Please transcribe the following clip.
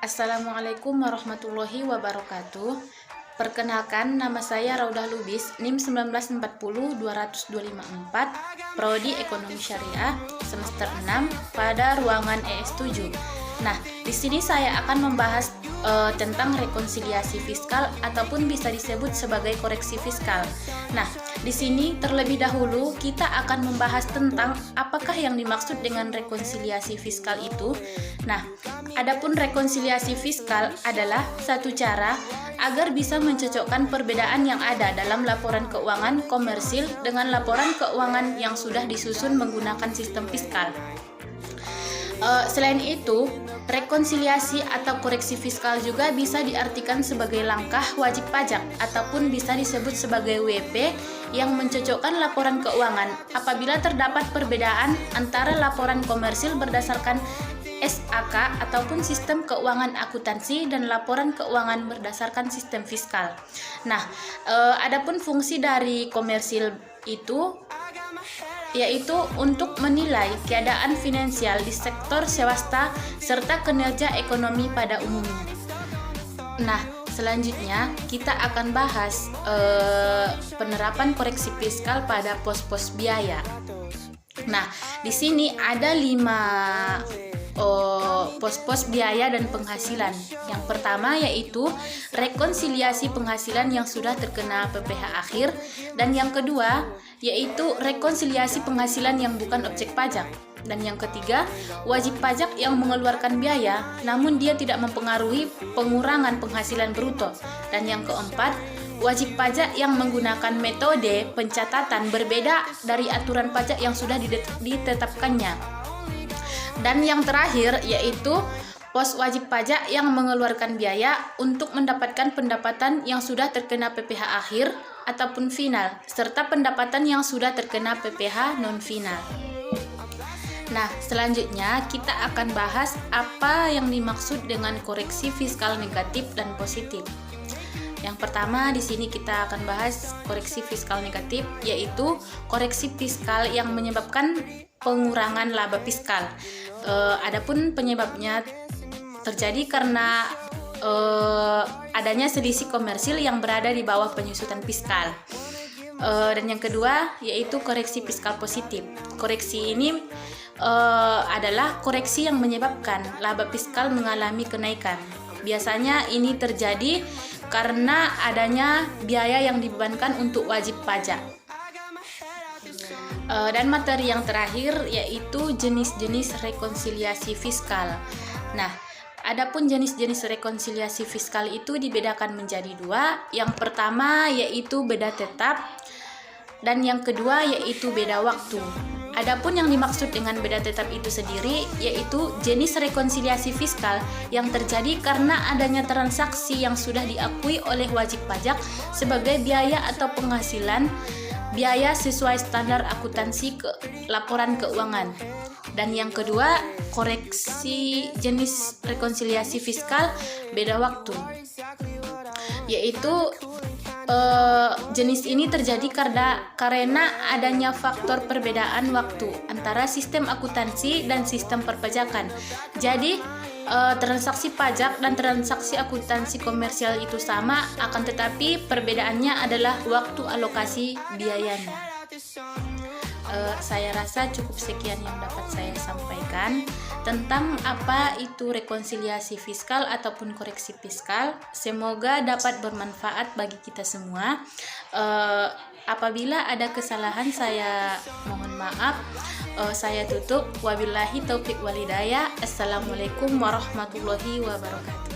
Assalamualaikum warahmatullahi wabarakatuh. Perkenalkan, nama saya Raudah Lubis, NIM 1940-20254, Prodi Ekonomi Syariah, semester 6 pada ruangan ES7. Nah, di sini saya akan membahas tentang rekonsiliasi fiskal ataupun bisa disebut sebagai koreksi fiskal. Nah, di sini terlebih dahulu kita akan membahas tentang apakah yang dimaksud dengan rekonsiliasi fiskal itu. Nah, adapun rekonsiliasi fiskal adalah satu cara agar bisa mencocokkan perbedaan yang ada dalam laporan keuangan komersil dengan laporan keuangan yang sudah disusun menggunakan sistem fiskal. Selain itu, rekonsiliasi atau koreksi fiskal juga bisa diartikan sebagai langkah wajib pajak ataupun bisa disebut sebagai WP yang mencocokkan laporan keuangan apabila terdapat perbedaan antara laporan komersil berdasarkan SAK ataupun sistem keuangan akuntansi dan laporan keuangan berdasarkan sistem fiskal. Nah, adapun fungsi dari komersil itu yaitu untuk menilai keadaan finansial di sektor swasta serta kinerja ekonomi pada umumnya. Nah, selanjutnya kita akan bahas penerapan koreksi fiskal pada pos-pos biaya. Nah, di sini ada 5 pos-pos biaya dan penghasilan. Yang pertama yaitu rekonsiliasi penghasilan yang sudah terkena PPh akhir, dan yang kedua yaitu rekonsiliasi penghasilan yang bukan objek pajak, dan yang ketiga wajib pajak yang mengeluarkan biaya namun dia tidak mempengaruhi pengurangan penghasilan bruto, dan yang keempat wajib pajak yang menggunakan metode pencatatan berbeda dari aturan pajak yang sudah ditetapkannya. Dan yang terakhir yaitu pos wajib pajak yang mengeluarkan biaya untuk mendapatkan pendapatan yang sudah terkena PPh akhir ataupun final, serta pendapatan yang sudah terkena PPh non-final. Nah, selanjutnya kita akan bahas apa yang dimaksud dengan koreksi fiskal negatif dan positif. Yang pertama di sini kita akan bahas koreksi fiskal negatif, yaitu koreksi fiskal yang menyebabkan pengurangan laba fiskal. Adapun penyebabnya terjadi karena adanya selisih komersil yang berada di bawah penyusutan fiskal. Dan yang kedua yaitu koreksi fiskal positif. Koreksi ini adalah koreksi yang menyebabkan laba fiskal mengalami kenaikan. Biasanya ini terjadi karena adanya biaya yang dibebankan untuk wajib pajak. Dan materi yang terakhir yaitu jenis-jenis rekonsiliasi fiskal. Nah, adapun jenis-jenis rekonsiliasi fiskal itu dibedakan menjadi 2. Yang pertama yaitu beda tetap, dan yang kedua yaitu beda waktu. Adapun yang dimaksud dengan beda tetap itu sendiri yaitu jenis rekonsiliasi fiskal yang terjadi karena adanya transaksi yang sudah diakui oleh wajib pajak sebagai biaya atau penghasilan biaya sesuai standar akuntansi laporan keuangan. Dan yang kedua, koreksi jenis rekonsiliasi fiskal beda waktu, yaitu jenis ini terjadi karena adanya faktor perbedaan waktu antara sistem akuntansi dan sistem perpajakan. Jadi transaksi pajak dan transaksi akuntansi komersial itu sama, akan tetapi perbedaannya adalah waktu alokasi biayanya. Saya rasa cukup sekian yang dapat saya sampaikan tentang apa itu rekonsiliasi fiskal ataupun koreksi fiskal. Semoga dapat bermanfaat bagi kita semua. Apabila ada kesalahan saya mohon maaf. Saya tutup. Wabillahi taufik walhidayah. Assalamualaikum warahmatullahi wabarakatuh.